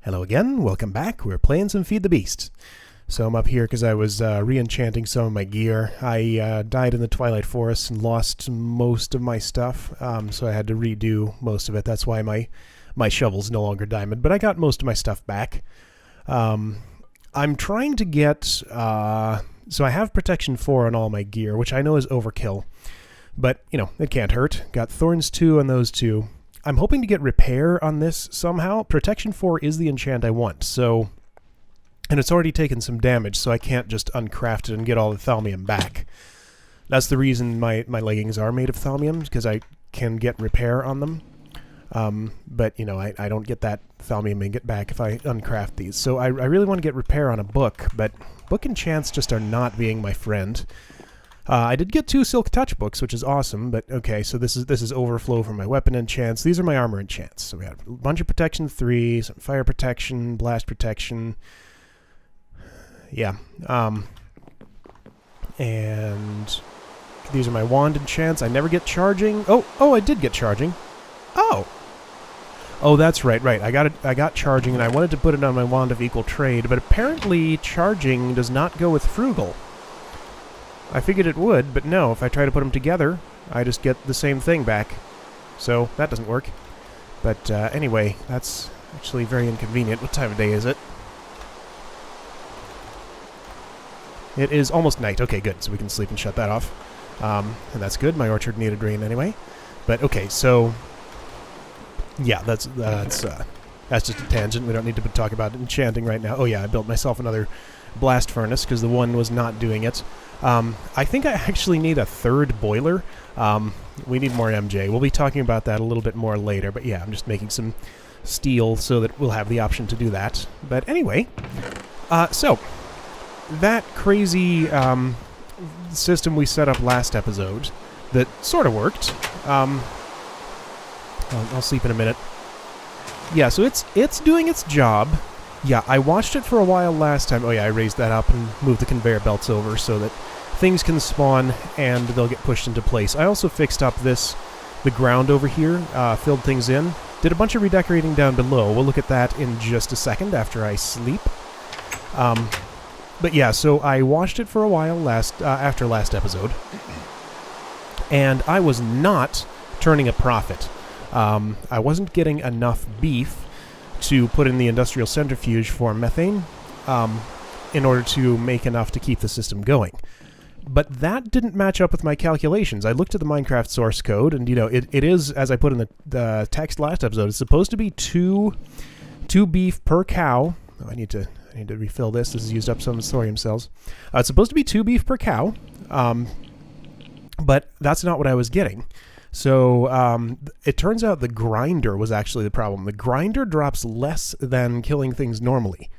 Hello again, welcome back. We're playing some Feed the Beast. So I'm up here because I was re-enchanting some of my gear. I died in the Twilight Forest and lost most of my stuff, so I had to redo most of it. That's why my shovel's no longer diamond, but I got most of my stuff back. I'm trying to get... so I have Protection 4 on all my gear, which I know is overkill. But, you know, it can't hurt. Got Thorns 2 on those two. I'm hoping to get Repair on this somehow. Protection 4 is the enchant I want, so... And it's already taken some damage, so I can't just uncraft it and get all the Thalmium back. That's the reason my leggings are made of Thalmium, because I can get Repair on them. But, you know, I don't get that Thalmium and get back if I uncraft these. So I really want to get Repair on a book, but book enchants just are not being my friend. I did get 2 Silk Touch books, which is awesome, but okay, so this is overflow from my weapon enchants. These are my armor enchants. So we have a bunch of Protection 3, some Fire Protection, Blast Protection. Yeah. And these are my wand enchants. I never get charging. Oh, I did get charging. Oh, that's right. I got charging, and I wanted to put it on my wand of equal trade, but apparently charging does not go with frugal. I figured it would, but no, if I try to put them together, I just get the same thing back. So, that doesn't work. But anyway, that's actually very inconvenient. What time of day is it? It is almost night. Okay, good. So we can sleep and shut that off. And that's good. My orchard needed rain anyway. But okay, so... Yeah, that's just a tangent. We don't need to talk about enchanting right now. Oh yeah, I built myself another blast furnace because the one was not doing it. I think I actually need a 3rd boiler. We need more MJ. We'll be talking about that a little bit more later. But yeah, I'm just making some steel so that we'll have the option to do that. But anyway, so that crazy system we set up last episode that sort of worked. I'll sleep in a minute. Yeah, so it's doing its job. Yeah, I watched it for a while last time. Oh yeah, I raised that up and moved the conveyor belts over so that things can spawn and they'll get pushed into place. I also fixed up the ground over here, filled things in. Did a bunch of redecorating down below. We'll look at that in just a second after I sleep. But yeah, so I watched it for a while after last episode. And I was not turning a profit. I wasn't getting enough beef to put in the industrial centrifuge for methane in order to make enough to keep the system going. But that didn't match up with my calculations. I looked at the Minecraft source code, and, you know, it is, as I put in the text last episode, it's supposed to be two beef per cow. Oh, I need to refill this. This has used up some thorium cells. It's supposed to be 2 beef per cow, but that's not what I was getting. So it turns out the grinder was actually the problem. The grinder drops less than killing things normally.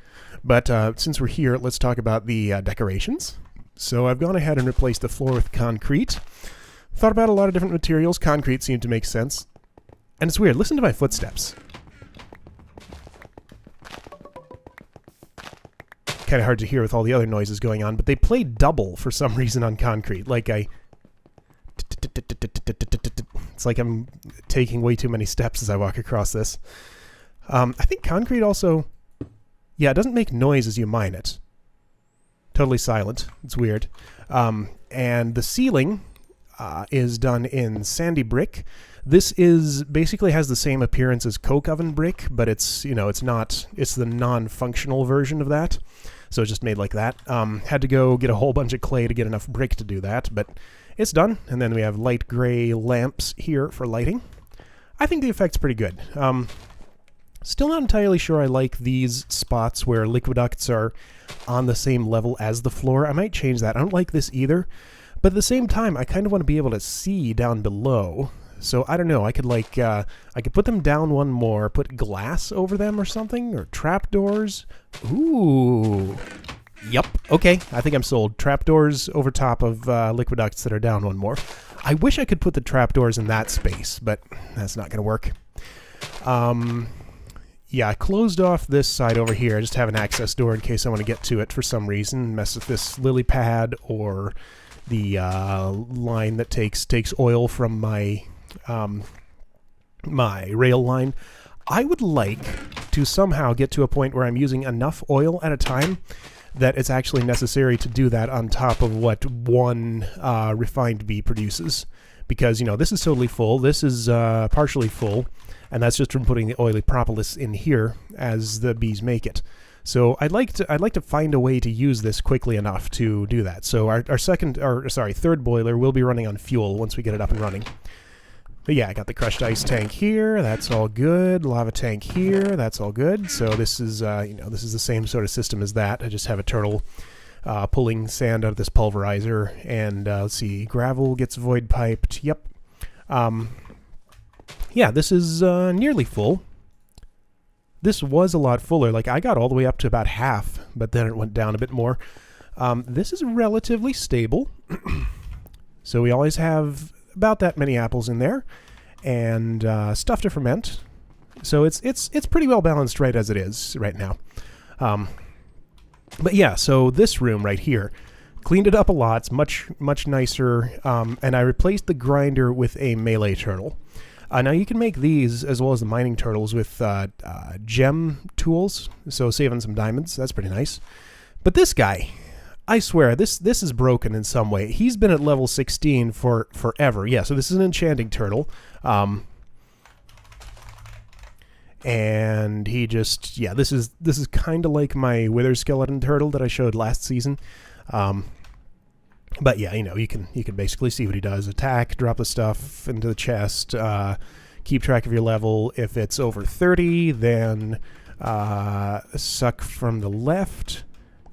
But since we're here, let's talk about the decorations. So I've gone ahead and replaced the floor with concrete. Thought about a lot of different materials. Concrete seemed to make sense. And it's weird. Listen to my footsteps. Kind of hard to hear with all the other noises going on, but they play double for some reason on concrete. Like it's like I'm taking way too many steps as I walk across this. I think concrete also... Yeah, it doesn't make noise as you mine it. Totally silent. It's weird. And the ceiling is done in sandy brick. This is basically has the same appearance as coke oven brick, but it's, you know, it's the non-functional version of that. So it's just made like that. Had to go get a whole bunch of clay to get enough brick to do that, but it's done. And then we have light gray lamps here for lighting. I think the effect's pretty good. Still not entirely sure I like these spots where liquiducts are on the same level as the floor. I might change that. I don't like this either. But at the same time, I kind of want to be able to see down below. So I don't know. I could I could put them down one more, put glass over them or something, or trapdoors. Ooh. Yep. Okay. I think I'm sold. Trapdoors over top of liquiducts that are down one more. I wish I could put the trapdoors in that space, but that's not going to work. Yeah, I closed off this side over here. I just have an access door in case I want to get to it for some reason. Mess with this lily pad or the line that takes oil from my my rail line. I would like to somehow get to a point where I'm using enough oil at a time that it's actually necessary to do that on top of what one refined bee produces. Because, you know, this is totally full, this is partially full, and that's just from putting the oily propolis in here as the bees make it. So I'd like to find a way to use this quickly enough to do that. So our third boiler will be running on fuel once we get it up and running. But yeah, I got the crushed ice tank here. That's all good. Lava tank here. That's all good. So this is this is the same sort of system as that. I just have a turtle pulling sand out of this pulverizer, and let's see, gravel gets void piped. Yep. Yeah, this is nearly full. This was a lot fuller. Like, I got all the way up to about half, but then it went down a bit more. This is relatively stable. So we always have about that many apples in there, and stuff to ferment. So it's pretty well balanced right as it is right now. But yeah, so this room right here, cleaned it up a lot. It's much nicer, and I replaced the grinder with a melee turtle. Now you can make these as well as the mining turtles with gem tools, so saving some diamonds. That's pretty nice. But this guy, I swear, this is broken in some way. He's been at level 16 for forever. Yeah, so this is an enchanting turtle. And he just, yeah, this is kind of like my wither skeleton turtle that I showed last season. But yeah, you know, you can basically see what he does. Attack, drop the stuff into the chest, keep track of your level. If it's over 30, then suck from the left,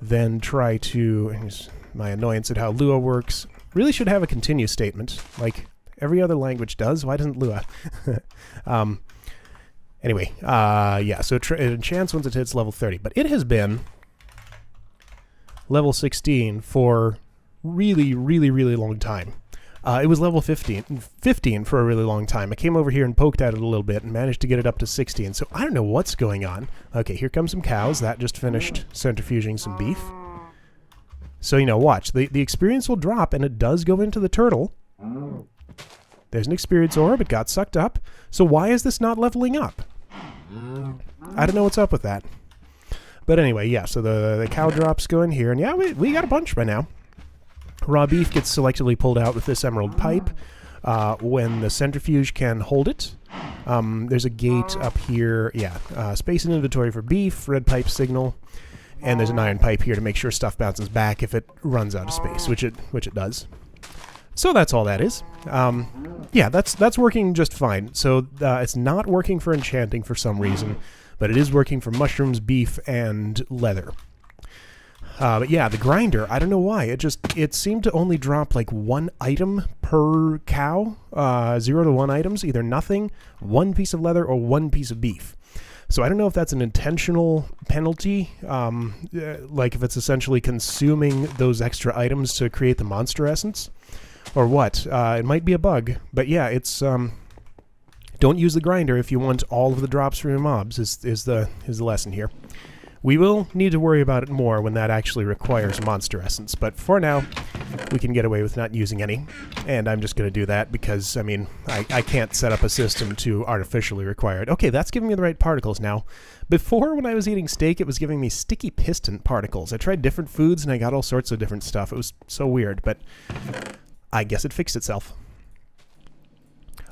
then try to, here's my annoyance at how Lua works. Really should have a continue statement, like every other language does. Why doesn't Lua? Anyway, yeah, so it enchants once it hits level 30. But it has been level 16 for really long time. It was level 15 for a really long time. I came over here and poked at it a little bit and managed to get it up to 16. So I don't know what's going on. Okay, here come some cows. That just finished centrifuging some beef. So, you know, watch. The experience will drop, and it does go into the turtle. There's an experience orb. It got sucked up. So why is this not leveling up? I don't know what's up with that. But anyway, yeah, so the cow drops go in here. And yeah, we got a bunch by now. Raw beef gets selectively pulled out with this emerald pipe when the centrifuge can hold it. There's a gate up here. Yeah, space and inventory for beef, red pipe signal, and there's an iron pipe here to make sure stuff bounces back if it runs out of space, which it does. So that's all that is. Yeah, that's working just fine. So it's not working for enchanting for some reason, but it is working for mushrooms, beef, and leather. But yeah, the grinder, I don't know why. It seemed to only drop like one item per cow, 0 to 1 items, either nothing, 1 piece of leather, or 1 piece of beef. So I don't know if that's an intentional penalty, like if it's essentially consuming those extra items to create the monster essence, or what. It might be a bug, but yeah, it's don't use the grinder if you want all of the drops from your mobs. Is the lesson here. We will need to worry about it more when that actually requires monster essence, but for now, we can get away with not using any, and I'm just going to do that because, I mean, I can't set up a system to artificially require it. Okay, that's giving me the right particles now. Before, when I was eating steak, it was giving me sticky piston particles. I tried different foods, and I got all sorts of different stuff. It was so weird, but I guess it fixed itself.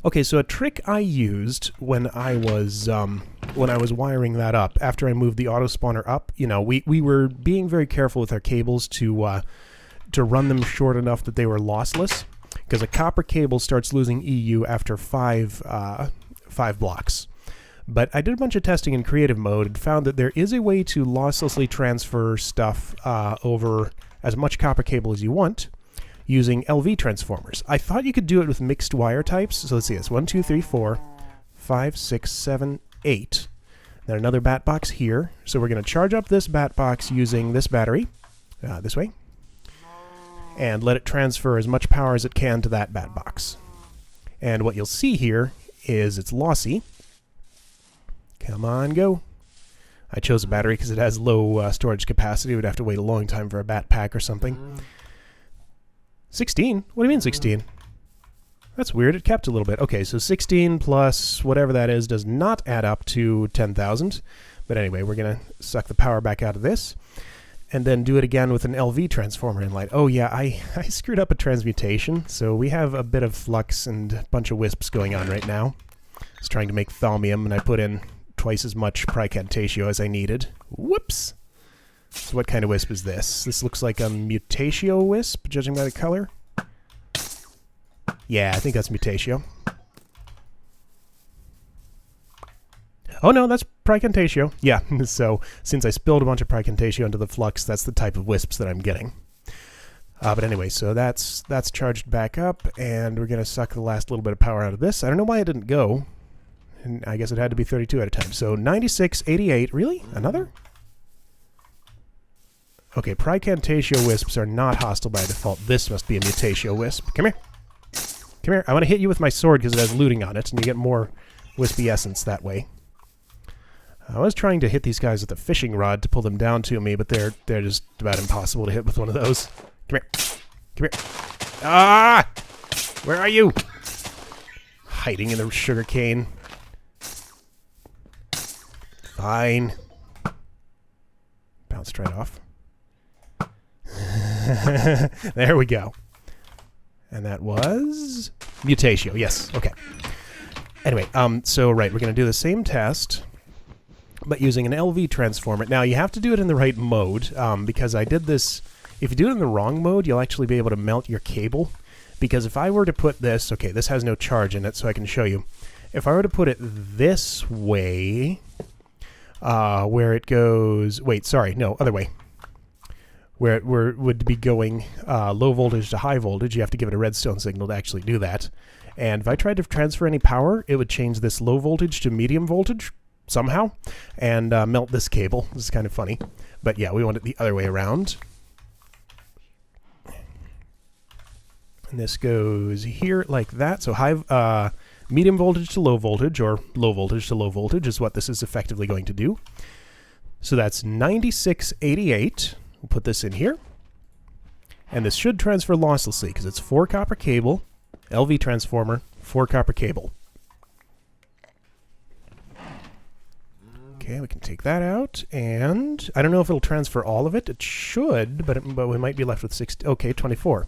Okay, so a trick I used when I was wiring that up, after I moved the auto spawner up, you know, we were being very careful with our cables to run them short enough that they were lossless, because a copper cable starts losing EU after 5 blocks. But I did a bunch of testing in creative mode and found that there is a way to losslessly transfer stuff over as much copper cable as you want, using LV transformers. I thought you could do it with mixed wire types. So let's see this. 1, 2, 3, 4, 5, 6, 7, 8. Then another bat box here. So we're going to charge up this bat box using this battery, this way, and let it transfer as much power as it can to that bat box. And what you'll see here is it's lossy. Come on, go. I chose a battery because it has low storage capacity. We'd have to wait a long time for a bat pack or something. 16? What do you mean 16? That's weird. It kept a little bit. Okay, so 16 plus whatever that is does not add up to 10,000. But anyway, we're going to suck the power back out of this and then do it again with an LV transformer in light. Oh yeah, I screwed up a transmutation, so we have a bit of flux and a bunch of wisps going on right now. I was trying to make thaumium, and I put in twice as much pricantatio as I needed. Whoops! So what kind of wisp is this? This looks like a mutatio wisp, judging by the color. Yeah, I think that's mutatio. Oh no, that's pricantatio. Yeah, so since I spilled a bunch of pricantatio into the flux, that's the type of wisps that I'm getting. But anyway, so that's charged back up, and we're going to suck the last little bit of power out of this. I don't know why it didn't go. And I guess it had to be 32 at a time. So 96, 88. Really? Another? Okay, pricantatio wisps are not hostile by default. This must be a mutatio wisp. Come here. Come here. I want to hit you with my sword because it has looting on it, and you get more wispy essence that way. I was trying to hit these guys with a fishing rod to pull them down to me, but they're just about impossible to hit with one of those. Come here. Come here. Ah! Where are you? Hiding in the sugar cane. Fine. Bounced right off. There we go. And that was mutatio. Yes. Okay. Anyway, so right, we're going to do the same test, but using an LV transformer. Now, you have to do it in the right mode, because I did this... If you do it in the wrong mode, you'll actually be able to melt your cable. Because if I were to put this... Okay, this has no charge in it, so I can show you. If I were to put it this way, where it goes... Wait, sorry, no, other way. Where it would be going low voltage to high voltage, you have to give it a redstone signal to actually do that. And if I tried to transfer any power, it would change this low voltage to medium voltage somehow, and melt this cable. This is kind of funny. But yeah, we want it the other way around. And this goes here like that. So high, medium voltage to low voltage, or low voltage to low voltage is what this is effectively going to do. So that's 9688. We'll put this in here. And this should transfer losslessly because it's 4 copper cable, LV transformer, 4 copper cable. Okay, we can take that out, and I don't know if it'll transfer all of it. It should, but we might be left with 60. Okay, 24.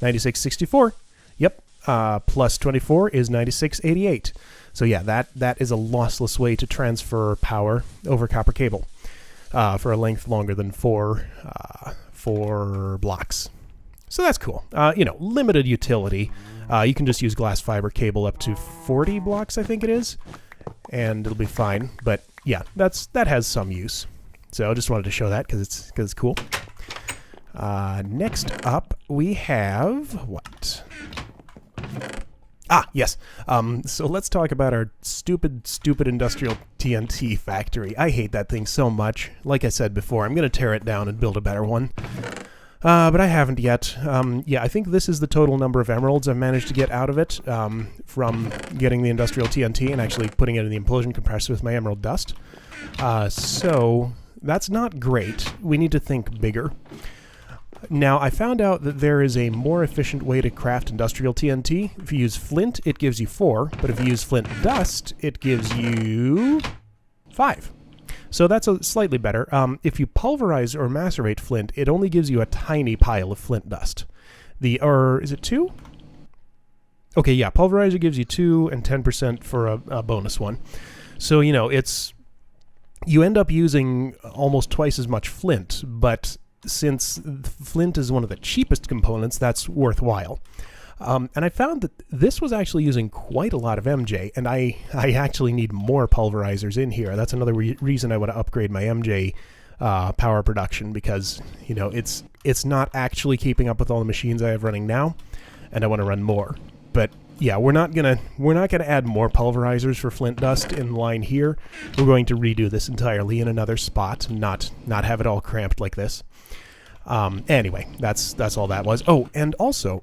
9664. Yep. Plus 24 is 9688. So yeah, that is a lossless way to transfer power over copper cable for a length longer than 4 blocks. So that's cool. You know, limited utility. You can just use glass fiber cable up to 40 blocks, I think it is, and it'll be fine. But yeah, that has some use. So I just wanted to show that because it's cool. Next up, we have what? Ah, yes. So let's talk about our stupid industrial TNT factory. I hate that thing so much. Like I said before, I'm going to tear it down and build a better one. But I haven't yet. Yeah, I think this is the total number of emeralds I've managed to get out of it from getting the industrial TNT and actually putting it in the implosion compressor with my emerald dust. So that's not great. We need to think bigger. Now, I found out that there is a more efficient way to craft industrial TNT. If you use flint, it gives you 4, but if you use flint dust, it gives you 5. So that's slightly better. If you pulverize or macerate flint, it only gives you a tiny pile of flint dust. Or is it 2? Okay, yeah, pulverizer gives you 2 and 10% for a bonus one. So, you know, you end up using almost twice as much flint, but since flint is one of the cheapest components, that's worthwhile. And I found that this was actually using quite a lot of MJ, and I actually need more pulverizers in here. That's another reason I want to upgrade my MJ power production, because, you know, it's not actually keeping up with all the machines I have running now, and I want to run more. But yeah, we're not gonna add more pulverizers for flint dust in line here. We're going to redo this entirely in another spot, and not have it all cramped like this. Anyway, that's all that was. Oh, and also,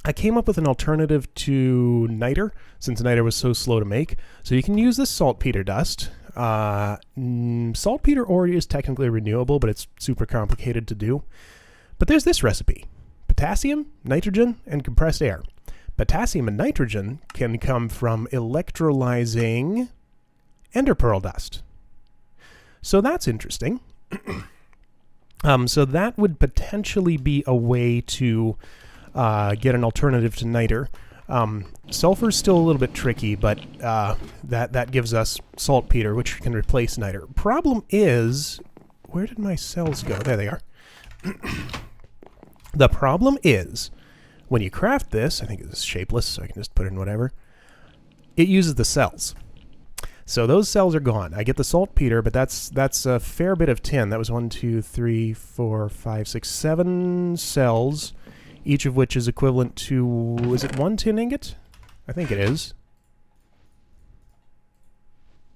I came up with an alternative to niter, since niter was so slow to make. So you can use this saltpeter dust. Saltpeter ore is technically renewable, but it's super complicated to do. But there's this recipe: potassium, nitrogen, and compressed air. Potassium and nitrogen can come from electrolyzing ender pearl dust. So that's interesting. So that would potentially be a way to get an alternative to niter. Sulfur's still a little bit tricky, but that gives us saltpeter, which can replace niter. Problem is, where did my cells go? There they are. The problem is, when you craft this, I think it's shapeless, so I can just put in whatever, it uses the cells. So those cells are gone. I get the saltpeter, but that's a fair bit of tin. That was 1, 2, 3, 4, 5, 6, 7 cells, each of which is equivalent to, is it 1 tin ingot? I think it is.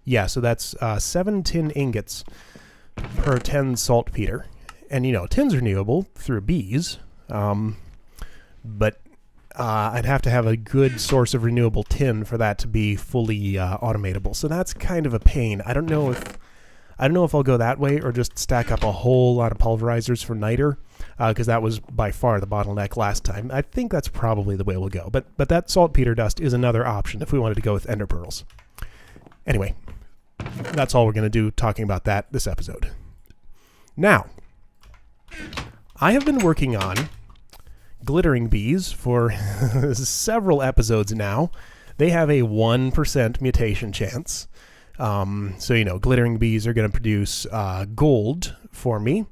Yeah, so that's 7 tin ingots per 10 saltpeter. And, you know, tin's renewable through bees, but I'd have to have a good source of renewable tin for that to be fully automatable. So that's kind of a pain. I don't know if I'll go that way or just stack up a whole lot of pulverizers for niter, because that was by far the bottleneck last time. I think that's probably the way we'll go. But that saltpeter dust is another option if we wanted to go with ender pearls. Anyway, that's all we're going to do talking about that this episode. Now, I have been working on glittering bees for several episodes now. They have a 1% mutation chance. So, you know, glittering bees are going to produce gold for me.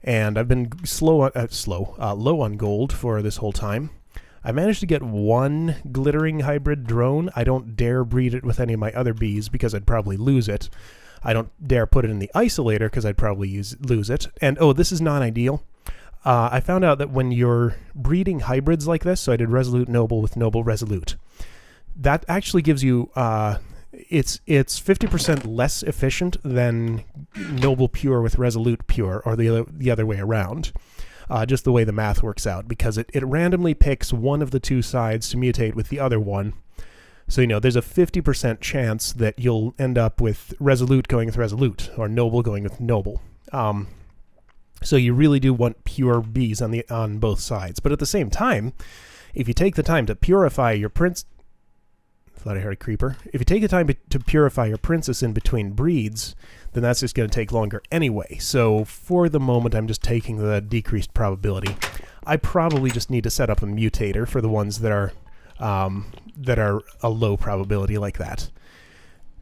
And I've been low on gold for this whole time. I managed to get one glittering hybrid drone. I don't dare breed it with any of my other bees because I'd probably lose it. I don't dare put it in the isolator because I'd probably lose it. And, oh, this is not ideal. I found out that when you're breeding hybrids like this, so I did Resolute Noble with Noble Resolute, that actually gives you, it's 50% less efficient than Noble Pure with Resolute Pure, or the other way around. Just the way the math works out, because it randomly picks one of the two sides to mutate with the other one. So, you know, there's a 50% chance that you'll end up with Resolute going with Resolute, or Noble going with Noble. So you really do want pure bees on both sides. But at the same time, if you take the time to purify your thought I heard a creeper. If you take the time to purify your princess in between breeds, then that's just going to take longer anyway. So for the moment, I'm just taking the decreased probability. I probably just need to set up a mutator for the ones that are a low probability like that.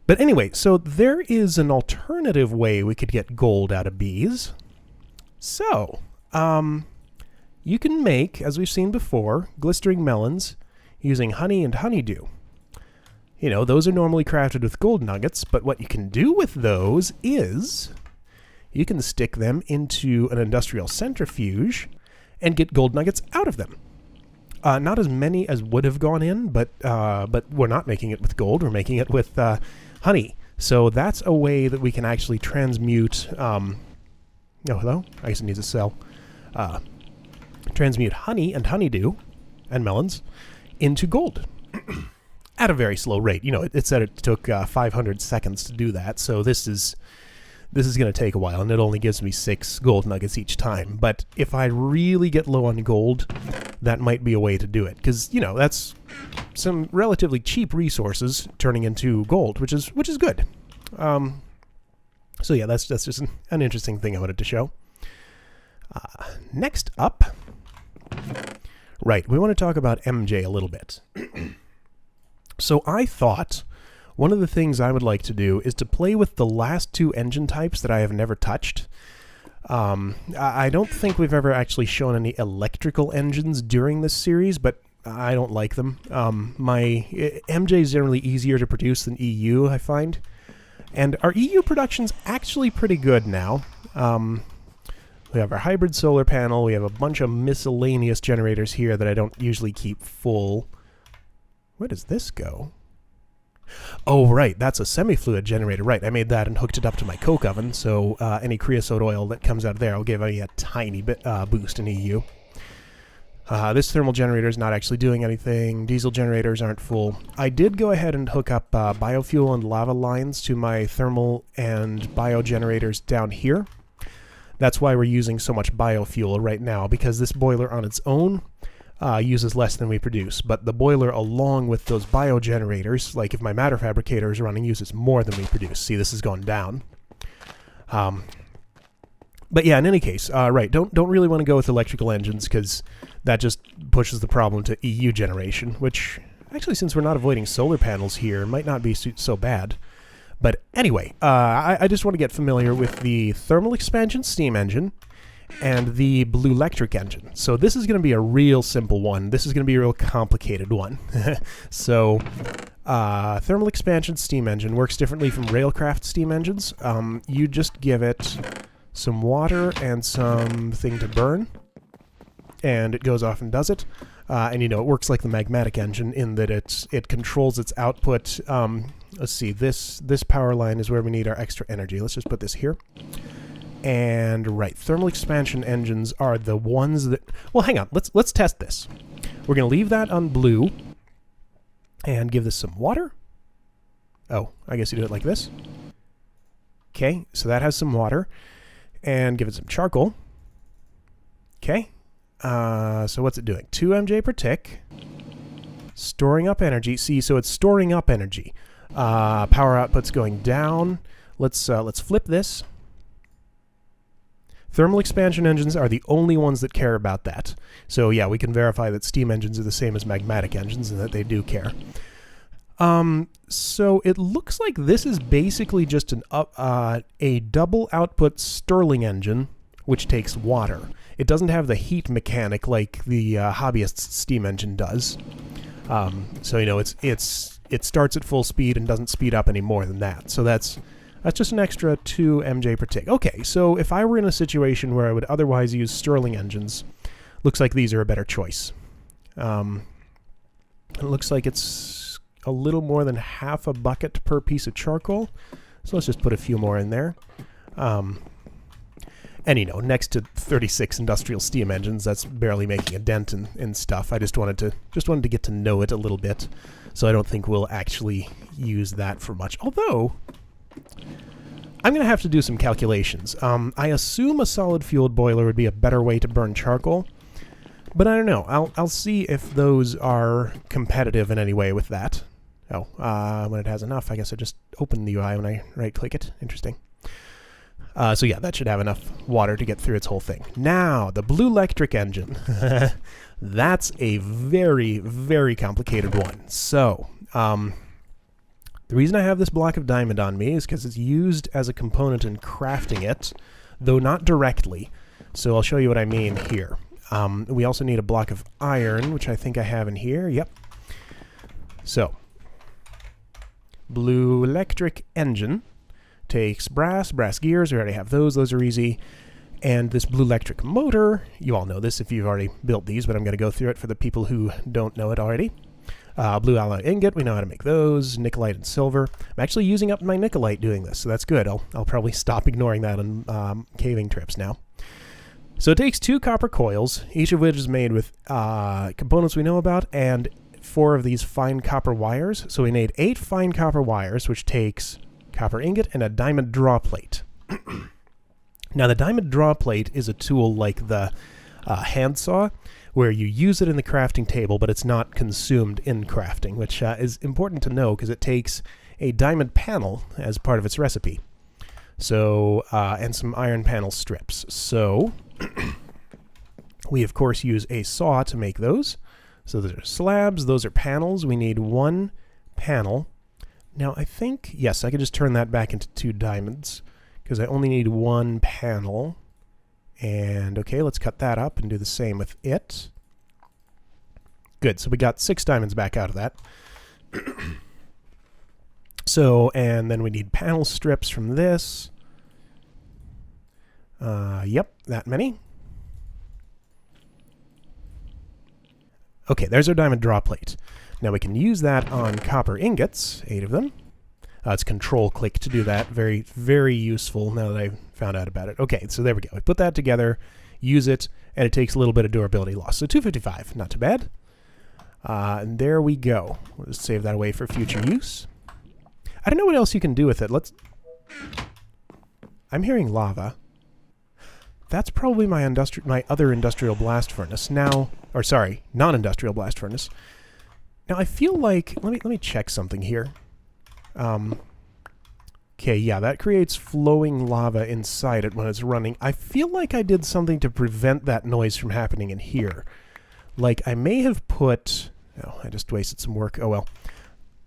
But anyway, so there is an alternative way we could get gold out of bees. So, you can make, as we've seen before, glistering melons using honey and honeydew. You know, those are normally crafted with gold nuggets, but what you can do with those is you can stick them into an industrial centrifuge and get gold nuggets out of them. Not as many as would have gone in, but we're not making it with gold. We're making it with honey. So that's a way that we can actually transmute... Oh, hello? I guess it needs a cell. Transmute honey and honeydew and melons into gold at a very slow rate. You know, it said it took 500 seconds to do that, so this is going to take a while, and it only gives me 6 gold nuggets each time. But if I really get low on gold, that might be a way to do it, because, you know, that's some relatively cheap resources turning into gold, which is good. So yeah, that's just an interesting thing I wanted to show. Next up, right, we want to talk about MJ a little bit. So I thought one of the things I would like to do is to play with the last 2 engine types that I have never touched. I don't think we've ever actually shown any electrical engines during this series, but I don't like them. My MJ is generally easier to produce than EU, I find. And our EU production's actually pretty good now. We have our hybrid solar panel. We have a bunch of miscellaneous generators here that I don't usually keep full. Where does this go? Oh, right. That's a semi-fluid generator. Right. I made that and hooked it up to my coke oven, so any creosote oil that comes out of there will give me a tiny bit boost in EU. This thermal generator is not actually doing anything. Diesel generators aren't full. I did go ahead and hook up biofuel and lava lines to my thermal and bio generators down here. That's why we're using so much biofuel right now, because this boiler on its own uses less than we produce, but the boiler along with those biogenerators, like if my matter fabricator is running, uses more than we produce. See, this has gone down. But yeah, in any case, right, don't really want to go with electrical engines because that just pushes the problem to EU generation, which actually, since we're not avoiding solar panels here, might not be so bad. But anyway, I just want to get familiar with the thermal expansion steam engine and the bluelectric engine. So this is going to be a real simple one. This is going to be a real complicated one. So thermal expansion steam engine works differently from railcraft steam engines. You just give it some water and something to burn, and it goes off and does it. And you know, it works like the magmatic engine in that it controls its output. Let's see, this power line is where we need our extra energy. Let's just put this here. And right, thermal expansion engines are the ones that, well, hang on, let's test this. We're going to leave that on blue and give this some water. Oh, I guess you do it like this. Okay, so that has some water. And give it some charcoal. Okay. So what's it doing? 2 MJ per tick. Storing up energy. See, so it's storing up energy. Power output's going down. Let's flip this. Thermal expansion engines are the only ones that care about that. So yeah, we can verify that steam engines are the same as magmatic engines and that they do care. So it looks like this is basically just a double output Stirling engine, which takes water. It doesn't have the heat mechanic like the hobbyist's steam engine does. So you know, it starts at full speed and doesn't speed up any more than that. So that's just an extra 2 MJ per tick. Okay, so if I were in a situation where I would otherwise use Stirling engines, looks like these are a better choice. It looks like it's a little more than half a bucket per piece of charcoal. So let's just put a few more in there. And you know, next to 36 industrial steam engines, that's barely making a dent in stuff. I just wanted to get to know it a little bit. So I don't think we'll actually use that for much. Although I'm going to have to do some calculations. I assume a solid-fueled boiler would be a better way to burn charcoal, but I don't know. I'll see if those are competitive in any way with that. Oh, when it has enough, I guess I just open the UI when I right-click it. Interesting. So yeah, that should have enough water to get through its whole thing. Now, the bluelectric engine. That's a very, very complicated one. So, the reason I have this block of diamond on me is because it's used as a component in crafting it, though not directly. So I'll show you what I mean here. We also need a block of iron, which I think I have in here. Yep. So, bluelectric engine takes brass gears. We already have those. Those are easy. And this bluelectric motor, you all know this if you've already built these, but I'm going to go through it for the people who don't know it already. Blue alloy ingot, we know how to make those. Nickelite and silver. I'm actually using up my nickelite doing this, so that's good. I'll probably stop ignoring that on caving trips now. So it takes 2 copper coils, each of which is made with components we know about, and 4 of these fine copper wires. So we need 8 fine copper wires, which takes copper ingot and a diamond draw plate. Now the diamond draw plate is a tool like the handsaw, where you use it in the crafting table, but it's not consumed in crafting, which is important to know because it takes a diamond panel as part of its recipe. So, and some iron panel strips. So, we of course use a saw to make those. So those are slabs, those are panels. We need 1 panel. Now I think, yes, I can just turn that back into 2 diamonds because I only need 1 panel. And okay, let's cut that up and do the same with it. Good, so we got 6 diamonds back out of that. So, and then we need panel strips from this. Yep, that many. Okay, there's our diamond draw plate. Now we can use that on copper ingots, 8 of them. It's control-click to do that. Very, very useful now that I've found out about it. Okay, so there we go. We put that together, use it, and it takes a little bit of durability loss. So 255, not too bad. And there we go. We'll just save that away for future use. I don't know what else you can do with it. I'm hearing lava. that's probably my other industrial blast furnace now, or sorry, non-industrial blast furnace. Now I feel like, let me check something here. Okay, yeah, that creates flowing lava inside it when it's running. I feel like I did something to prevent that noise from happening in here. Like, I may have put... Oh, I just wasted some work. Oh, well.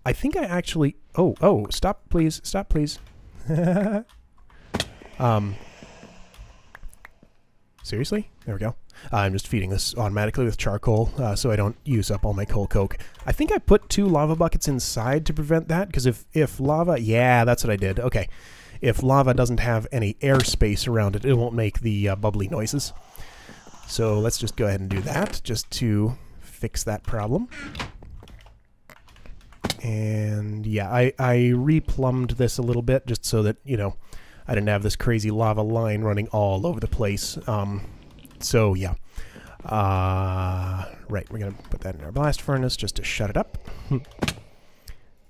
I think I actually... Oh, stop, please. Stop, please. Seriously? There we go. I'm just feeding this automatically with charcoal so I don't use up all my coal coke. I think I put 2 lava buckets inside to prevent that, because if lava... Yeah, that's what I did. Okay. If lava doesn't have any airspace around it, it won't make the bubbly noises. So let's just go ahead and do that, just to fix that problem. And yeah, I replumbed this a little bit, just so that, you know, I didn't have this crazy lava line running all over the place. So yeah. Right, we're going to put that in our blast furnace just to shut it up.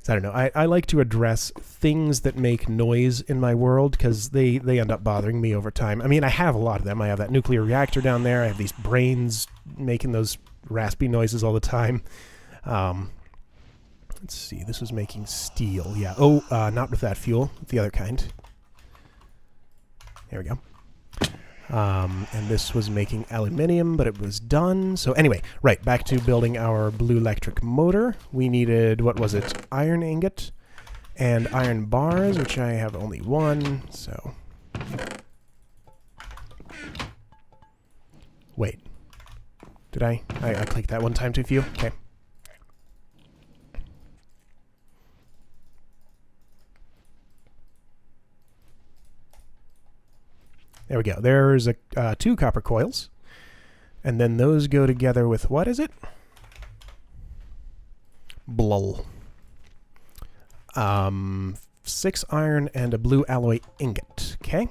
I don't know. I like to address things that make noise in my world, because they end up bothering me over time. I mean, I have a lot of them. I have that nuclear reactor down there. I have these brains making those raspy noises all the time. Let's see. This was making steel. Yeah. Oh, not with that fuel. With the other kind. There we go. And this was making aluminium, but it was done. So anyway, right, back to building our blue electric motor. We needed, what was it, iron ingot and iron bars, which I have only 1, so... Wait. Did I clicked that one time too few? Okay. There we go. There's 2 copper coils. And then those go together with, what is it? Blull. 6 iron and a blue alloy ingot. Okay.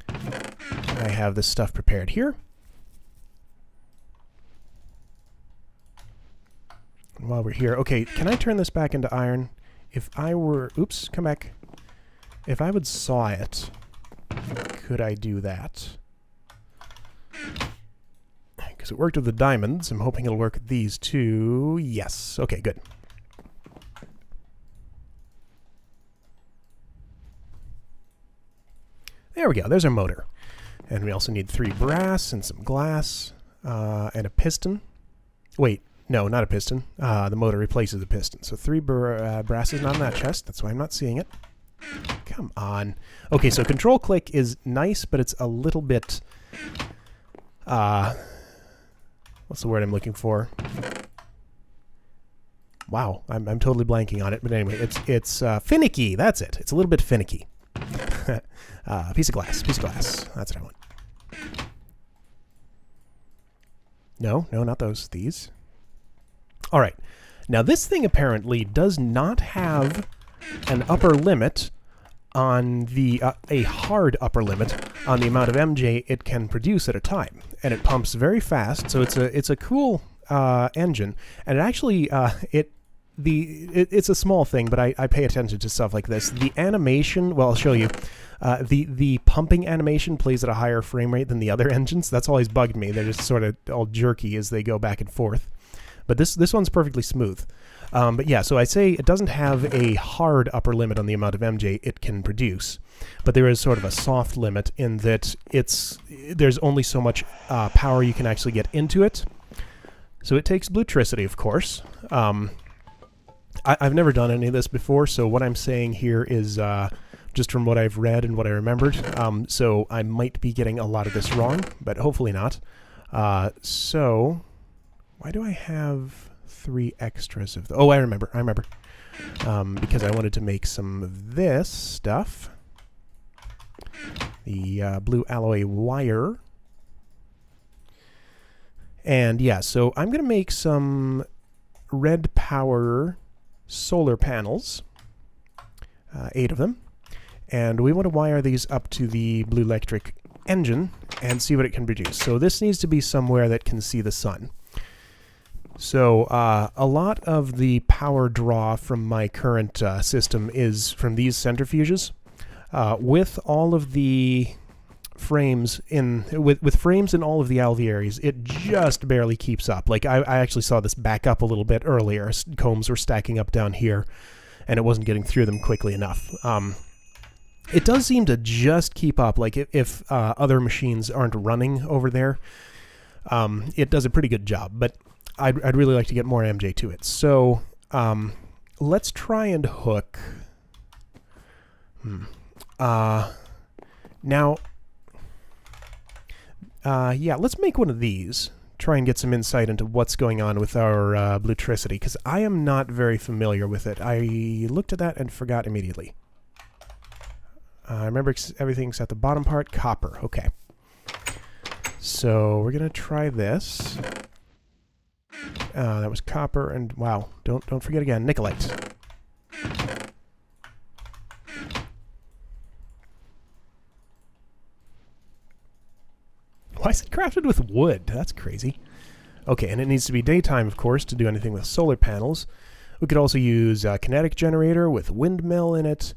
I have this stuff prepared here. And while we're here, okay, can I turn this back into iron? If I were, oops, come back. If I would saw it, could I do that? Because it worked with the diamonds. I'm hoping it'll work with these too. Yes. Okay, good. There we go. There's our motor. And we also need 3 brass and some glass and a piston. Wait, no, not a piston. The motor replaces the piston. So 3 brass is not in that chest. That's why I'm not seeing it. Come on. Okay, so control click is nice, but it's a little bit... what's the word I'm looking for? Wow, I'm totally blanking on it. But anyway, it's finicky. That's it. It's a little bit finicky. Piece of glass. That's what I want. No, not those. These. All right. Now, this thing apparently does not have an upper limit on the a hard upper limit on the amount of MJ it can produce at a time, and it pumps very fast. So it's a cool engine, and it actually it's a small thing, but I pay attention to stuff like this. The animation, well, I'll show you. The pumping animation plays at a higher frame rate than the other engines. That's always bugged me. They're just sort of all jerky as they go back and forth. But this one's perfectly smooth. But yeah, so I say it doesn't have a hard upper limit on the amount of MJ it can produce, but there is sort of a soft limit in that there's only so much power you can actually get into it. So it takes blutricity, of course. I've never done any of this before, so what I'm saying here is just from what I've read and what I remembered. So I might be getting a lot of this wrong, but hopefully not. So why do I have 3 extras of oh, I remember. Because I wanted to make some of this stuff. The blue alloy wire. And yeah, so I'm going to make some red power solar panels. 8 of them. And we want to wire these up to the blue electric engine and see what it can produce. So this needs to be somewhere that can see the sun. So a lot of the power draw from my current system is from these centrifuges. With all of the frames in with frames in all of the alvearies, it just barely keeps up. Like I actually saw this back up a little bit earlier. Combs were stacking up down here, and it wasn't getting through them quickly enough. It does seem to just keep up. Like if other machines aren't running over there, it does a pretty good job. But I'd really like to get more MJ to it. So let's try and hook. Now, yeah, let's make one of these. Try and get some insight into what's going on with our blutricity, because I am not very familiar with it. I looked at that and forgot immediately. I remember everything except the bottom part. Copper. Okay. So we're gonna try this. That was copper, and wow, don't forget again, nickelite. Why is it crafted with wood? That's crazy. Okay, and it needs to be daytime, of course, to do anything with solar panels. We could also use a kinetic generator with windmill in it.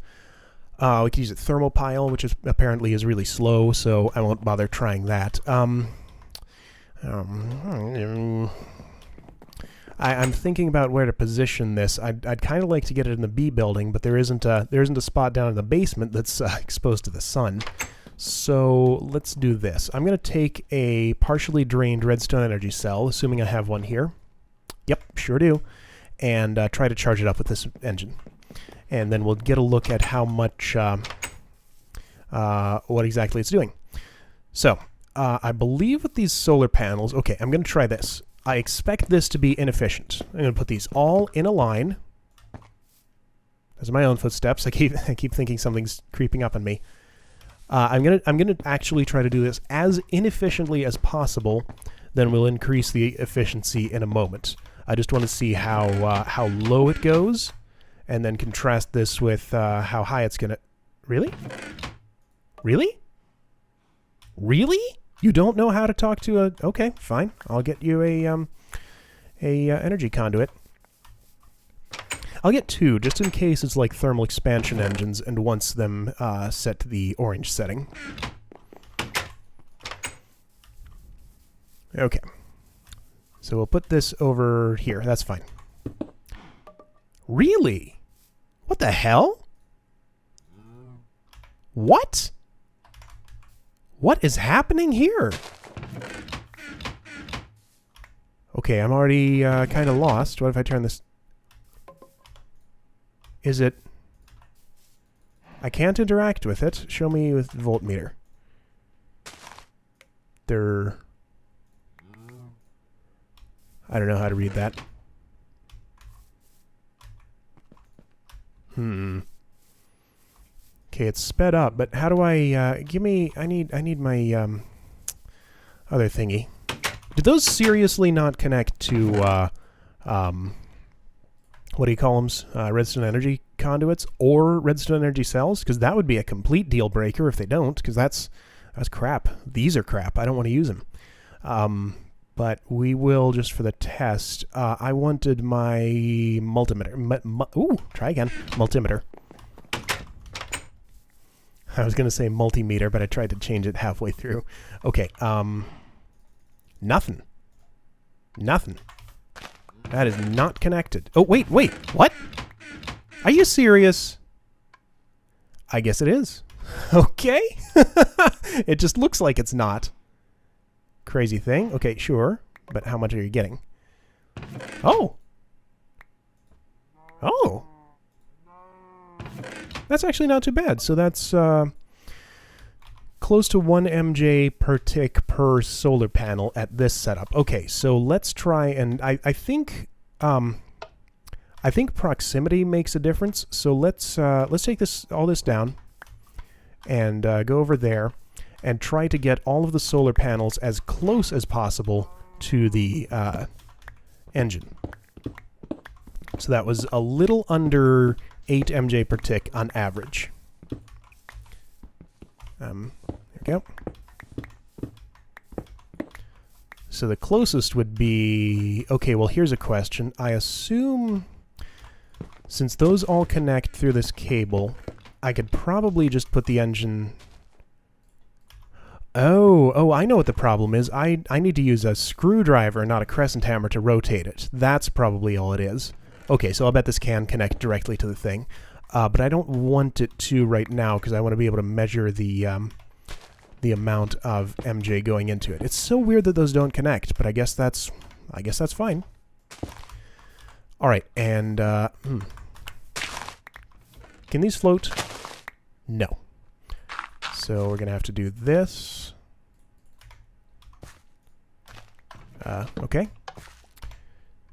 We could use a thermal pile, which is apparently is really slow, so I won't bother trying that. I'm thinking about where to position this. I'd kind of like to get it in the B building, but there isn't a spot down in the basement that's exposed to the sun. So let's do this. I'm going to take a partially drained redstone energy cell, assuming I have one here. Yep, sure do. And try to charge it up with this engine. And then we'll get a look at how much, what exactly it's doing. So, I believe with these solar panels, okay, I'm going to try this. I expect this to be inefficient. I'm going to put these all in a line. Those are my own footsteps. I keep thinking something's creeping up on me. I'm gonna actually try to do this as inefficiently as possible. Then we'll increase the efficiency in a moment. I just want to see how low it goes, and then contrast this with how high it's gonna. Really? Really? Really? You don't know how to talk to a? Okay, fine. I'll get you a energy conduit. I'll get two, just in case it's like thermal expansion engines, and once them set to the orange setting. Okay. So we'll put this over here. That's fine. Really? What the hell? What? What is happening here? Okay, I'm already kind of lost. What if I turn this... Is it... I can't interact with it. Show me with voltmeter. There... I don't know how to read that. Okay, it's sped up, but how do I... give me... I need my other thingy. Did those seriously not connect to... what do you call them? Redstone energy conduits or redstone energy cells? Because that would be a complete deal breaker if they don't, because that's crap. These are crap. I don't want to use them. But we will, just for the test. I wanted my multimeter. Ooh, try again. Multimeter. I was going to say multimeter, but I tried to change it halfway through. Okay. Nothing. Nothing. That is not connected. Oh, wait. What? Are you serious? I guess it is. Okay. It just looks like it's not. Crazy thing. Okay, sure. But how much are you getting? Oh. Oh. That's actually not too bad. So that's close to 1 MJ per tick per solar panel at this setup. Okay, so let's try, and I think proximity makes a difference. So let's take all this down and go over there and try to get all of the solar panels as close as possible to the engine. So that was a little under 8 MJ per tick on average. There we go. So the closest would be... Okay, well, here's a question. I assume, since those all connect through this cable, I could probably just put the engine... Oh, I know what the problem is. I need to use a screwdriver, not a crescent hammer, to rotate it. That's probably all it is. Okay, so I'll bet this can connect directly to the thing. But I don't want it to right now because I want to be able to measure the amount of MJ going into it. It's so weird that those don't connect, but I guess that's fine. All right, and can these float? No. So we're gonna have to do this. Okay.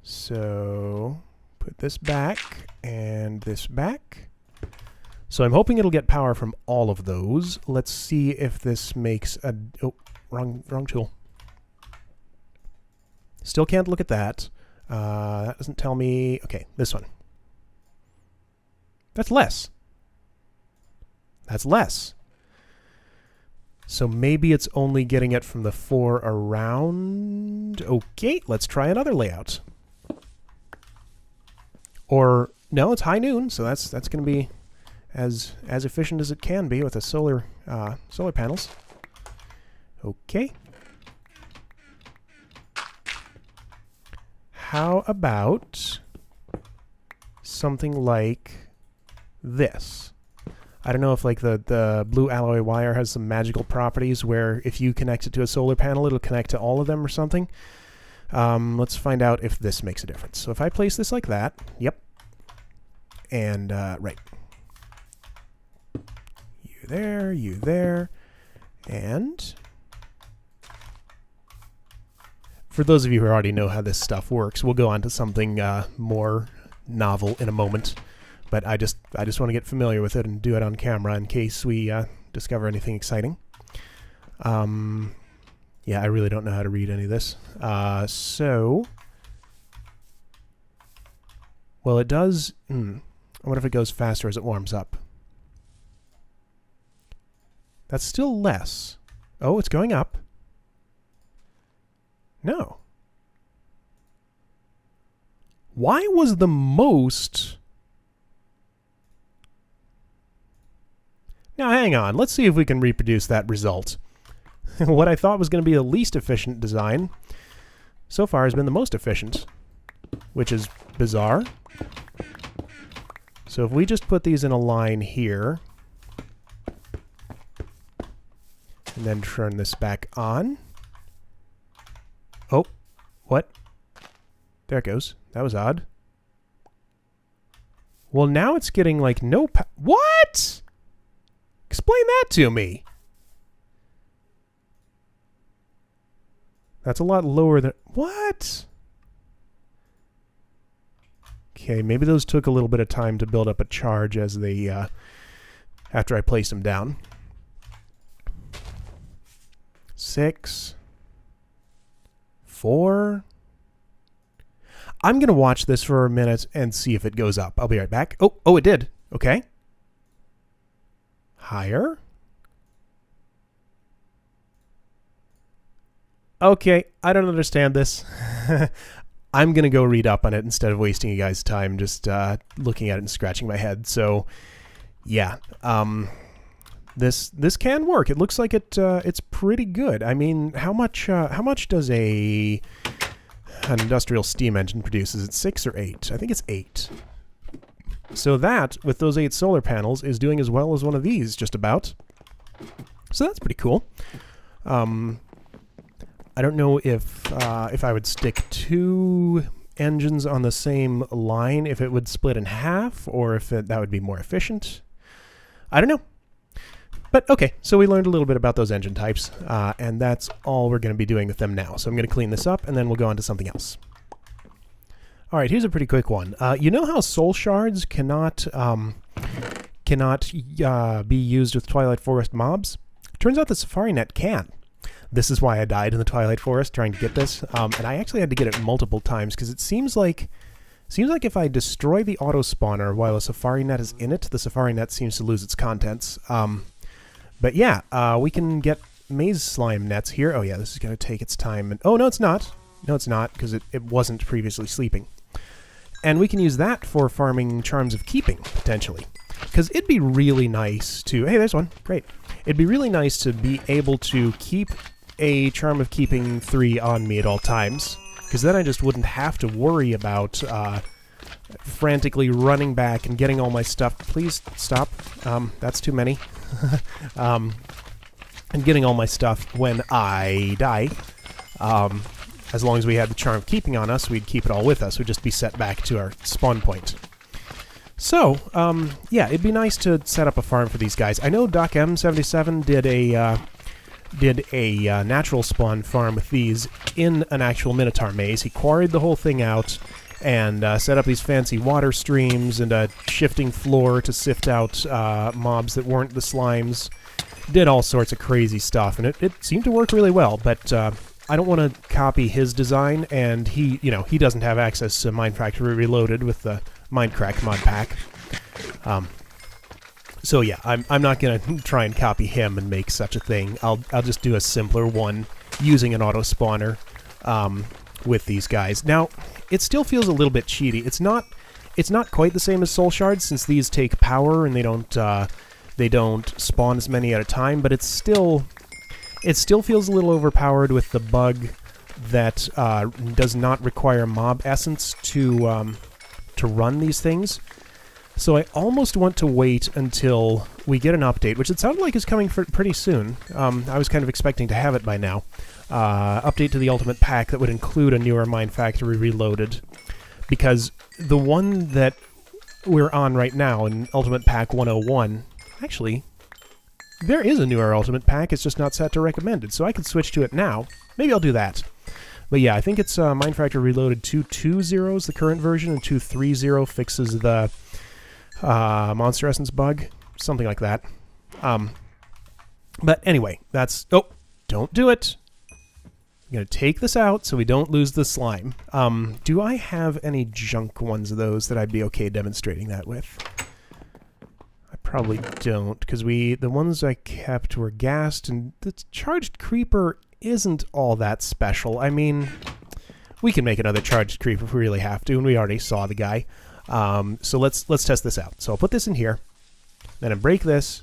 So put this back and this back. So I'm hoping it'll get power from all of those. Let's see if this makes a... Oh, wrong tool. Still can't look at that. That doesn't tell me... Okay, this one. That's less. That's less. So maybe it's only getting it from the 4 around. Okay, let's try another layout. Or, no, it's high noon, so that's going to be as efficient as it can be with the solar panels. Okay. How about something like this? I don't know if like the blue alloy wire has some magical properties where if you connect it to a solar panel, it'll connect to all of them or something. Let's find out if this makes a difference. So if I place this like that, yep. And, right. You there, and for those of you who already know how this stuff works, we'll go on to something more novel in a moment. But I just want to get familiar with it and do it on camera in case we discover anything exciting. Yeah, I really don't know how to read any of this. So, well, it does. I wonder if it goes faster as it warms up. That's still less. Oh, it's going up. No. Why was the most... Now, hang on. Let's see if we can reproduce that result. What I thought was going to be the least efficient design so far has been the most efficient, which is bizarre. So if we just put these in a line here, and then turn this back on. Oh, what? There it goes. That was odd. Well, now it's getting like no what? Explain that to me. That's a lot lower than... What? Okay, maybe those took a little bit of time to build up a charge as they... after I placed them down. 6, 4. I'm going to watch this for a minute and see if it goes up. I'll be right back. Oh, it did. Okay. Higher. Okay, I don't understand this. I'm going to go read up on it instead of wasting you guys' time just looking at it and scratching my head. So, yeah. This can work. It looks like it's pretty good. I mean, how much does an industrial steam engine produce? Is it 6 or 8? I think it's 8. So that, with those 8 solar panels, is doing as well as one of these, just about. So that's pretty cool. I don't know if I would stick 2 engines on the same line, if it would split in half, or if that would be more efficient. I don't know. But okay, so we learned a little bit about those engine types, and that's all we're going to be doing with them now. So I'm going to clean this up, and then we'll go on to something else. All right, here's a pretty quick one. You know how soul shards cannot be used with Twilight Forest mobs? Turns out the Safari Net can. This is why I died in the Twilight Forest trying to get this, and I actually had to get it multiple times because it seems like if I destroy the auto spawner while a Safari Net is in it, the Safari Net seems to lose its contents. But yeah, we can get maze slime nets here. Oh yeah, this is going to take its time. And oh, no, it's not. No, it's not, because it wasn't previously sleeping. And we can use that for farming Charms of Keeping, potentially. Because it'd be really nice to... Hey, there's one. Great. it'd be really nice to be able to keep a Charm of Keeping 3 on me at all times, because then I just wouldn't have to worry about frantically running back and getting all my stuff. Please stop. That's too many. And getting all my stuff when I die. As long as we had the Charm of Keeping on us, we'd keep it all with us. We'd just be set back to our spawn point. So, yeah, it'd be nice to set up a farm for these guys. I know Doc M77 did a natural spawn farm with these in an actual Minotaur maze. He quarried the whole thing out and set up these fancy water streams and a shifting floor to sift out mobs that weren't the slimes. Did all sorts of crazy stuff, and it seemed to work really well, but I don't want to copy his design, and he doesn't have access to Minefactory Reloaded with the Minecraft mod pack. So yeah, I'm not going to try and copy him and make such a thing. I'll just do a simpler one using an auto spawner with these guys. Now, it still feels a little bit cheaty. It's not quite the same as Soul Shards, since these take power and they don't spawn as many at a time, but it still feels a little overpowered with the bug that does not require mob essence to run these things. So I almost want to wait until we get an update, which it sounded like is coming pretty soon. I was kind of expecting to have it by now. Update to the Ultimate Pack that would include a newer Minefactory Reloaded, because the one that we're on right now in Ultimate Pack 101, actually, there is a newer Ultimate Pack, it's just not set to recommended, so I could switch to it now. Maybe I'll do that. But yeah, I think it's Minefactory Reloaded 2.20 is the current version, and 2.30 fixes the Monster Essence bug. Something like that. But anyway, that's... Oh, don't do it! I'm going to take this out so we don't lose the slime. Do I have any junk ones of those that I'd be okay demonstrating that with? I probably don't, because the ones I kept were gassed, and the charged creeper isn't all that special. I mean, we can make another charged creeper if we really have to, and we already saw the guy. So let's test this out. So I'll put this in here, then I break this,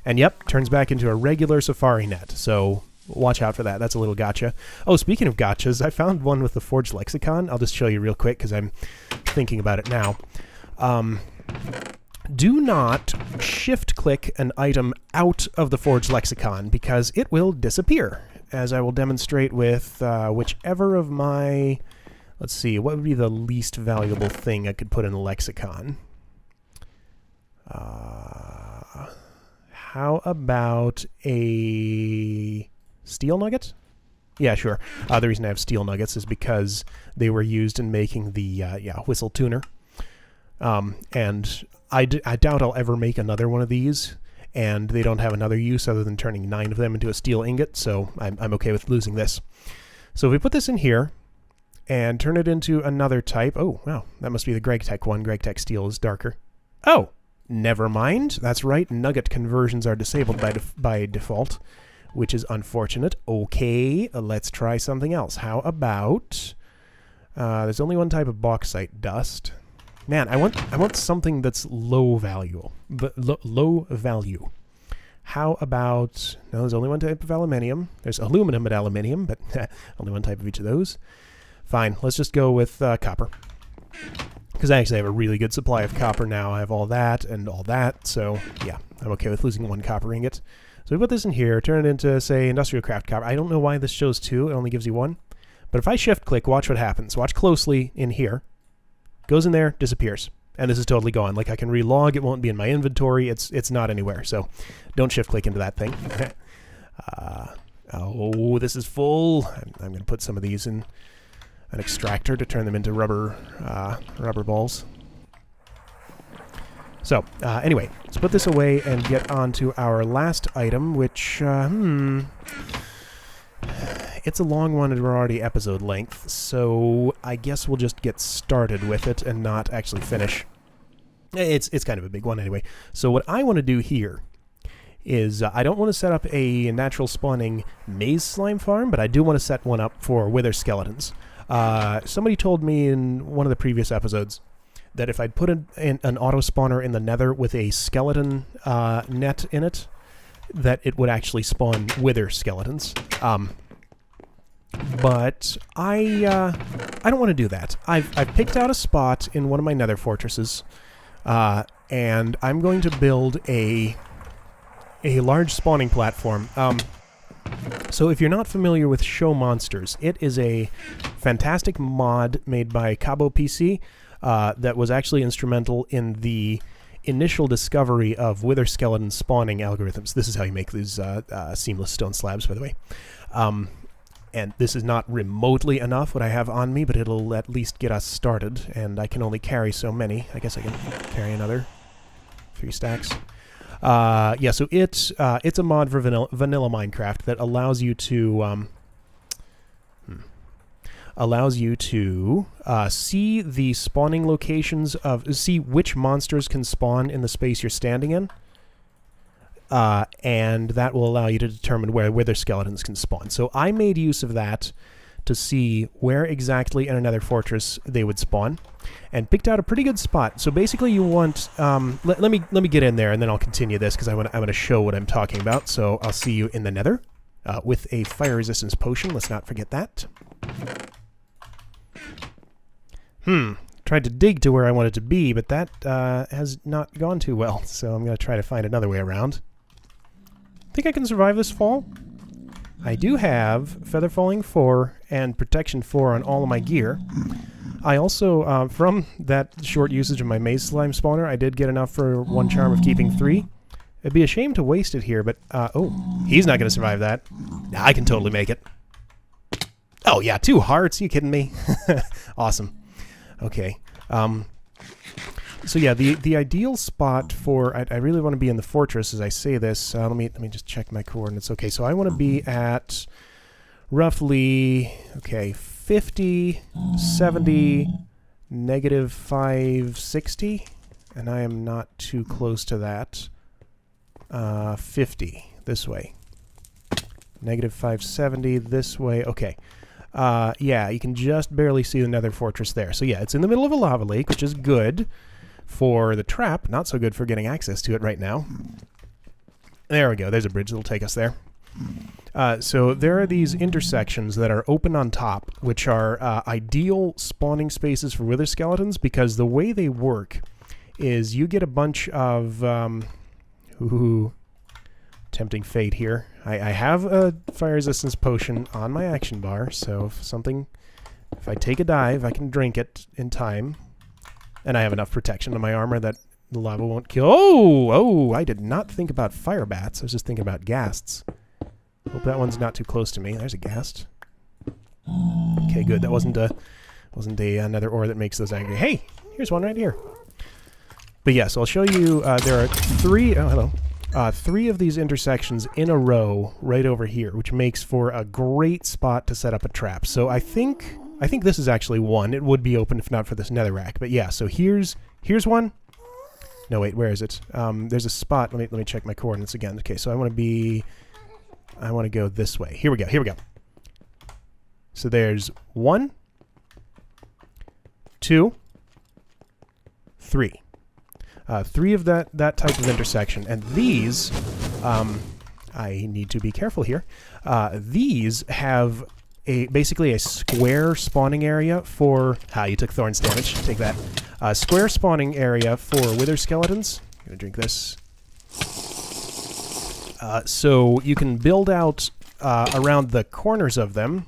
and yep, turns back into a regular safari net. So watch out for that. That's a little gotcha. Oh, speaking of gotchas, I found one with the Forged Lexicon. I'll just show you real quick because I'm thinking about it now. Do not shift-click an item out of the Forged Lexicon because it will disappear, as I will demonstrate with whichever of my... Let's see, what would be the least valuable thing I could put in the lexicon? How about a steel nugget? Yeah, sure. The reason I have steel nuggets is because they were used in making the whistle tuner. And I doubt I'll ever make another one of these, and they don't have another use other than turning 9 of them into a steel ingot, so I'm okay with losing this. So if we put this in here, and turn it into another type. Oh, wow, that must be the GregTech one. GregTech steel is darker. Oh, never mind. That's right, nugget conversions are disabled by default, which is unfortunate. Okay, let's try something else. How about... there's only one type of bauxite dust. Man, I want something that's low value. Low value. How about... No, there's only one type of aluminium. There's aluminum and aluminium, but only one type of each of those. Fine, let's just go with copper. Because I actually have a really good supply of copper now. I have all that and all that, so yeah, I'm okay with losing 1 copper ingot. So we put this in here, turn it into, say, industrial craft copper. I don't know why this shows 2, it only gives you 1. But if I shift-click, watch what happens. Watch closely in here. Goes in there, disappears. And this is totally gone. Like, I can relog, it won't be in my inventory, it's not anywhere. So don't shift-click into that thing. Oh, this is full. I'm going to put some of these in an extractor to turn them into rubber balls. So, anyway, let's put this away and get on to our last item, which, it's a long one and we're already episode length, so I guess we'll just get started with it and not actually finish. It's kind of a big one anyway. So what I want to do here is I don't want to set up a natural spawning maze slime farm, but I do want to set one up for wither skeletons. Somebody told me in one of the previous episodes that if I'd put an auto spawner in the nether with a skeleton net in it, that it would actually spawn wither skeletons. But I don't want to do that. I've picked out a spot in one of my nether fortresses, and I'm going to build a large spawning platform. So if you're not familiar with Show Monsters, it is a fantastic mod made by Cabo PC that was actually instrumental in the initial discovery of wither skeleton spawning algorithms. This is how you make these seamless stone slabs, by the way. And this is not remotely enough what I have on me, but it'll at least get us started, and I can only carry so many. I guess I can carry another 3 stacks. Yeah, so it's a mod for vanilla Minecraft that allows you to see the spawning locations see which monsters can spawn in the space you're standing in, and that will allow you to determine where wither skeletons can spawn. So I made use of that to see where exactly in another fortress they would spawn, and picked out a pretty good spot. So basically you want, let me get in there and then I'll continue this because I want to show what I'm talking about. So I'll see you in the nether with a fire resistance potion. Let's not forget that. Tried to dig to where I wanted to be, but that has not gone too well. So I'm going to try to find another way around. Think I can survive this fall? I do have Feather Falling 4 and Protection 4 on all of my gear. I also, from that short usage of my maze slime spawner, I did get enough for 1 charm of keeping 3. It'd be a shame to waste it here, but, oh, he's not going to survive that. Nah, I can totally make it. Oh yeah, 2 hearts, you kidding me? Awesome. Okay. So yeah, the ideal spot for, I really want to be in the fortress as I say this. Let me just check my coordinates. Okay, so I want to be at roughly, okay, 50, 70, negative 560, and I am not too close to that. 50 this way. Negative 570 this way. Okay. Yeah, you can just barely see the nether fortress there. So yeah, it's in the middle of a lava lake, which is good for the trap, not so good for getting access to it right now. There we go. There's a bridge that'll take us there. So there are these intersections that are open on top, which are ideal spawning spaces for wither skeletons, because the way they work is you get a bunch of... ooh, tempting fate here. I have a fire resistance potion on my action bar, so if I take a dive, I can drink it in time. And I have enough protection on my armor that the lava won't kill. Oh, I did not think about fire bats. I was just thinking about ghasts. Hope that one's not too close to me. There's a ghast. Okay, good. That wasn't another ore that makes those angry. Hey, here's one right here. But yes, I'll show you. There are 3. Oh, hello. 3 of these intersections in a row right over here, which makes for a great spot to set up a trap. So I think this is actually one. It would be open if not for this netherrack. But yeah, so here's one. No, wait, where is it? There's a spot. Let me check my coordinates again. Okay, so I want to go this way. Here we go. So there's 1, 2, 3. 3 of that type of intersection, and these, I need to be careful here. These have basically a square spawning area for... you took Thorns damage. Take that. Square spawning area for wither skeletons. I'm gonna drink this. So you can build out around the corners of them.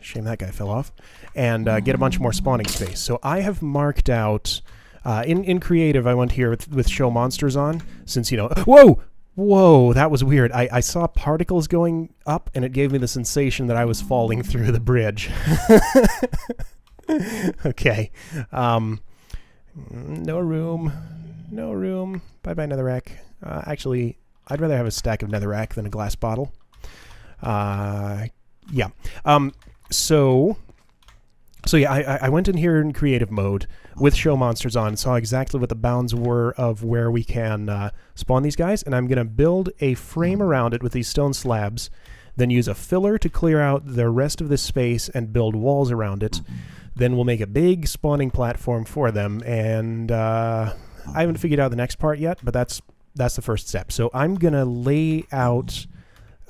Shame that guy fell off. And get a bunch more spawning space. So I have marked out... in creative, I went here with show monsters on, since, you know... Whoa, that was weird. I saw particles going up, and it gave me the sensation that I was falling through the bridge. Okay. No room. Bye-bye, netherrack. Actually, I'd rather have a stack of netherrack than a glass bottle. Yeah. So yeah, I went in here in creative mode with show monsters on and saw exactly what the bounds were of where we can spawn these guys, and I'm going to build a frame around it with these stone slabs, then use a filler to clear out the rest of this space and build walls around it. Then we'll make a big spawning platform for them, and I haven't figured out the next part yet, but that's that's the first step. So I'm going to lay out...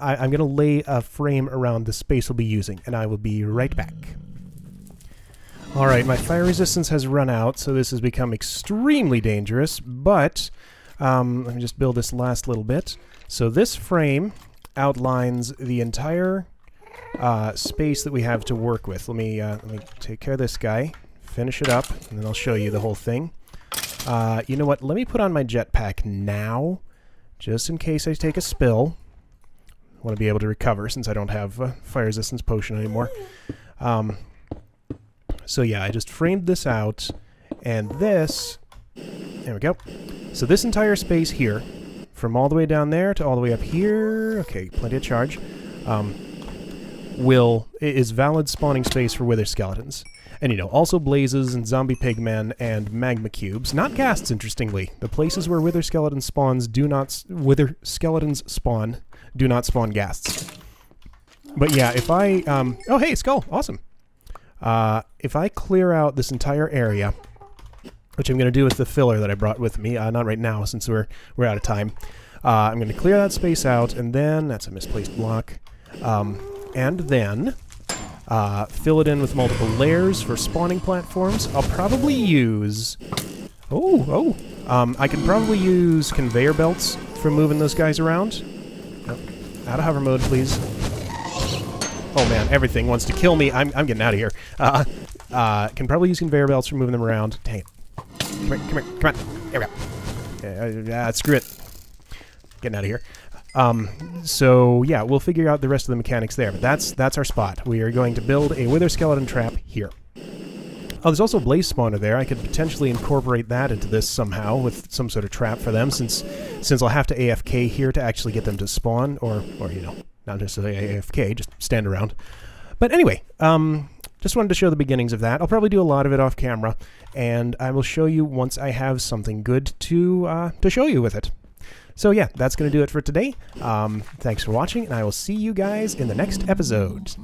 I'm going to lay a frame around the space we'll be using, and I will be right back. Alright, my fire resistance has run out, so this has become extremely dangerous, but let me just build this last little bit. So this frame outlines the entire space that we have to work with. Let me take care of this guy, finish it up, and then I'll show you the whole thing. You know what? Let me put on my jetpack now, just in case I take a spill. I want to be able to recover since I don't have a fire resistance potion anymore. So yeah, I just framed this out, and this... There we go. So this entire space here, from all the way down there to all the way up here... Okay, plenty of charge. Is valid spawning space for wither skeletons. And, you know, also blazes and zombie pigmen and magma cubes. Not ghasts, interestingly. The places where wither skeletons spawn do not spawn ghasts. But yeah, if I... oh, hey, skull! Awesome! If I clear out this entire area, which I'm going to do with the filler that I brought with me, not right now since we're out of time, I'm going to clear that space out, and then... That's a misplaced block. And then... fill it in with multiple layers for spawning platforms. I'll probably use... I can probably use conveyor belts for moving those guys around. Oh, out of hover mode, please. Oh man, everything wants to kill me. I'm getting out of here. Can probably use conveyor belts for moving them around. Dang it. Come here. There we go. Screw it. Getting out of here. So yeah, we'll figure out the rest of the mechanics there, but that's our spot. We are going to build a wither skeleton trap here. Oh, there's also a blaze spawner there. I could potentially incorporate that into this somehow with some sort of trap for them, since I'll have to AFK here to actually get them to spawn, or you know, not necessarily AFK, just stand around. But anyway, just wanted to show the beginnings of that. I'll probably do a lot of it off camera, and I will show you once I have something good to show you with it. So yeah, that's going to do it for today. Thanks for watching, and I will see you guys in the next episode.